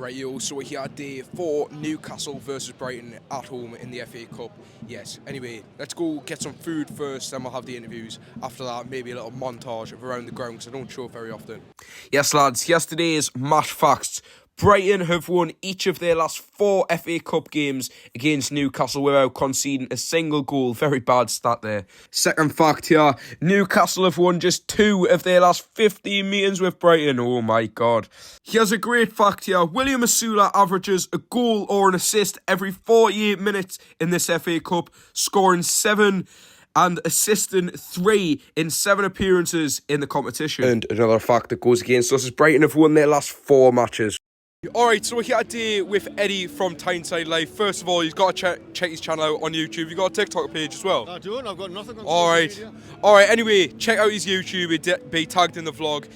Right, yo, so we're here today for Newcastle versus Brighton at home in the FA Cup. Yes, anyway, let's go get some food first, then we'll have the interviews. After that, maybe a little montage of around the ground, because I don't show it very often. Yes, lads, yesterday's match facts. Brighton have won each of their last 4 FA Cup games against Newcastle without conceding a single goal. Very bad stat there. Second fact here, Newcastle have won just 2 of their last 15 meetings with Brighton. Oh my God. Here's a great fact here. William Asula averages a goal or an assist every 48 minutes in this FA Cup, scoring 7 and assisting 3 in 7 appearances in the competition. And another fact that goes against us is Brighton have won their last 4 matches. Alright, so we're here today with Eddie from Tyneside Live. First of all, you've got to check his channel out on YouTube. You've got a TikTok page as well. I don't, I've got nothing on social media. Alright, anyway, check out his YouTube. It'll be tagged in the vlog.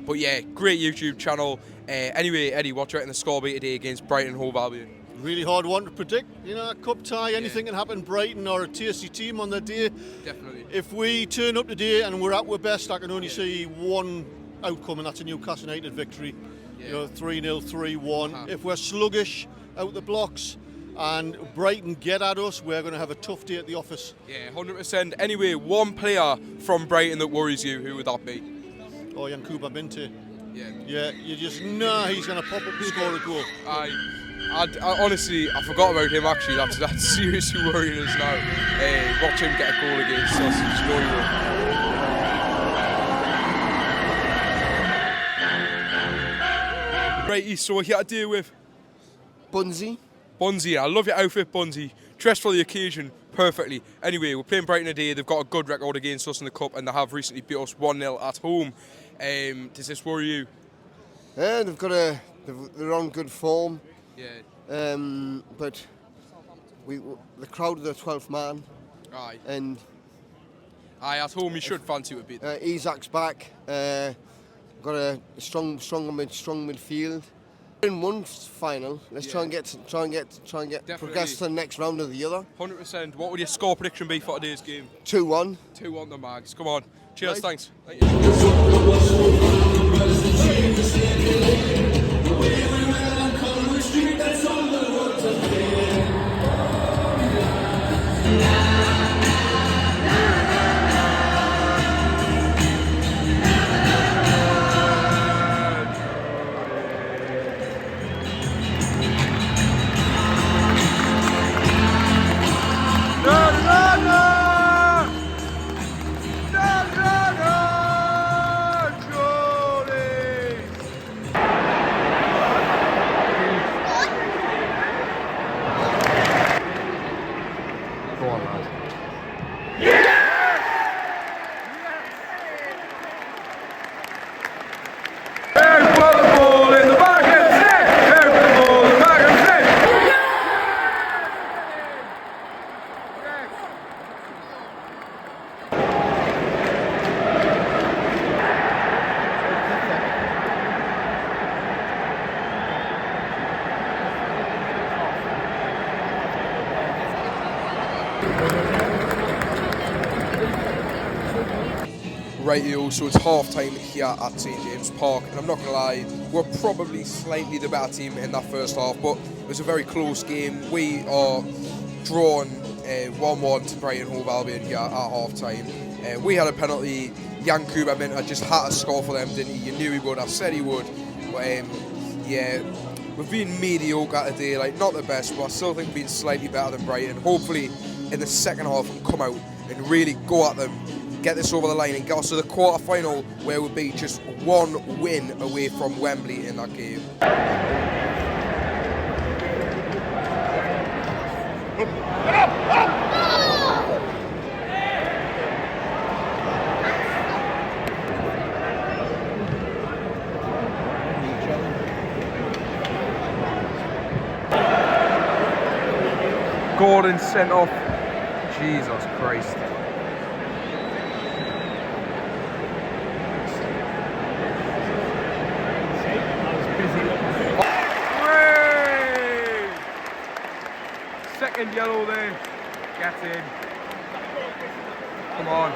But yeah, great YouTube channel. Anyway, Eddie, what do you reckon the score be today against Brighton Hove Albion? Really hard one to predict. You know, a cup tie, anything can happen. Brighton or a TSC team on the day. Definitely. If we turn up today and we're at our best, I can only see one outcome, and that's a Newcastle United victory. You know, 3-0, 3-1. If we're sluggish out the blocks and Brighton get at us, we're going to have a tough day at the office. Yeah, 100%. Anyway, one player from Brighton that worries you, who would that be? Oh, Yankuba Binte. Yeah. Yeah, you just know he's going to pop up and score a goal. I honestly, I forgot about him actually. That's seriously worrying us now. Watch him get a goal against us. It's no you will. Right, so we're here to deal with Bunzi. Bunzi, I love your outfit, Bunzi. Dressed for the occasion perfectly. Anyway, we're playing Brighton today. They've got a good record against us in the Cup, and they have recently beat us 1-0 at home. Does this worry you? Yeah, they're on good form. Yeah. But the crowd are the 12th man. Aye. And at home you should fancy it a bit. Isaac's back. Got a strong midfield. In one final, let's try and get progress to the next round of the other. 100%. What would your score prediction be for today's game? 2-1. 2-1 the Mags. Come on. Cheers. Right. Thanks. Rightio, so it's half time here at St James Park, and I'm not going to lie, we're probably slightly the better team in that first half, but it was a very close game. We are drawn 1-1 to Brighton Hove Albion here at half time. We had a penalty. Yankuba Minter just had to score for them, didn't he? You knew he would. I said he would. But yeah, we've been mediocre today, like not the best, but I still think we've been slightly better than Brighton. Hopefully in the second half we come out and really go at them, get this over the line and get us to the quarter-final, where we'll be just 1 win away from Wembley in that game. Gordon sent off. Jesus Christ. Second yellow there. Get in. Come on.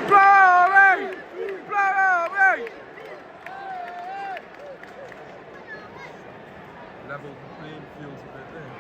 Blow away! Blow away! level the playing fields a bit there.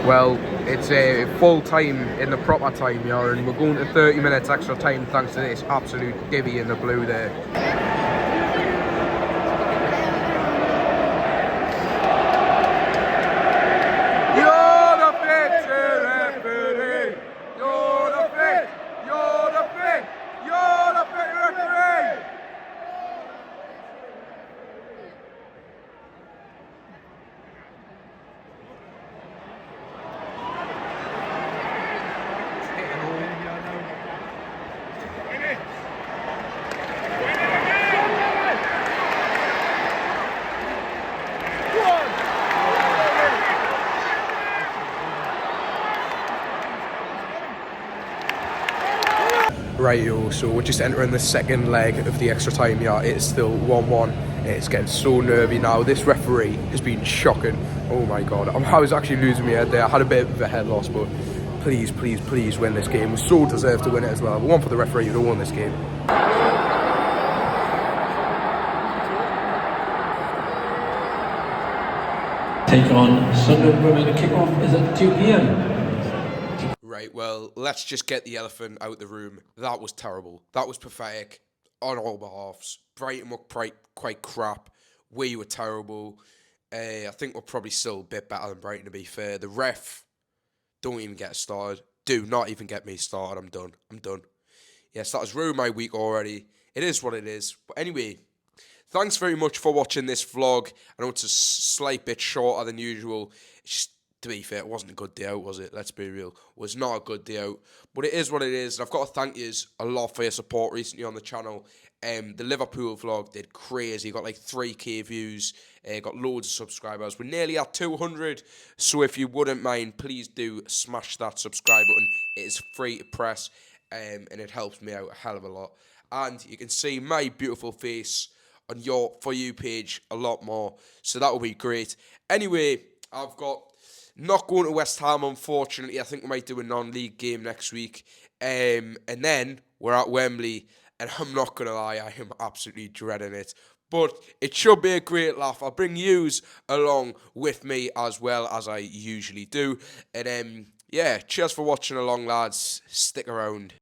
Well, it's a full time in the proper time, yeah, and we're going to 30 minutes extra time thanks to this absolute divvy in the blue there. You're the victory referee! You're the fit! You're the fit! You're the fit referee! Right, so we're just entering the second leg of the extra time. Yeah, it's still 1-1. It's getting so nervy now. This referee has been shocking. Oh my god, I was actually losing my head there. I had a bit of a head loss, but please, please, please win this game. We so deserve to win it as well. But one for the referee who won this game. Take on Sunderland Women. The kick-off is at 2 p.m. Right, well, let's just get the elephant out the room. That was terrible. That was pathetic on all behalves. Brighton were quite crap. We were terrible. I think we're probably still a bit better than Brighton, to be fair. The ref, don't even get started. Do not even get me started. I'm done. Yes, that has ruined my week already. It is what it is. But anyway, thanks very much for watching this vlog. I know it's a slight bit shorter than usual. It's just, to be fair, it wasn't a good day out, was it? Let's be real. It was not a good day out. But it is what it is. And I've got to thank you a lot for your support recently on the channel. The Liverpool vlog did crazy. Got like 3k views. Got loads of subscribers. We're nearly at 200. So if you wouldn't mind, please do smash that subscribe button. It is free to press. And it helps me out a hell of a lot. And you can see my beautiful face on your For You page a lot more. So that will be great. Anyway, I've got... Not going to West Ham, unfortunately. I think we might do a non-league game next week. And then we're at Wembley. And I'm not going to lie, I am absolutely dreading it. But it should be a great laugh. I'll bring yous along with me as well as I usually do. And yeah, cheers for watching along, lads. Stick around.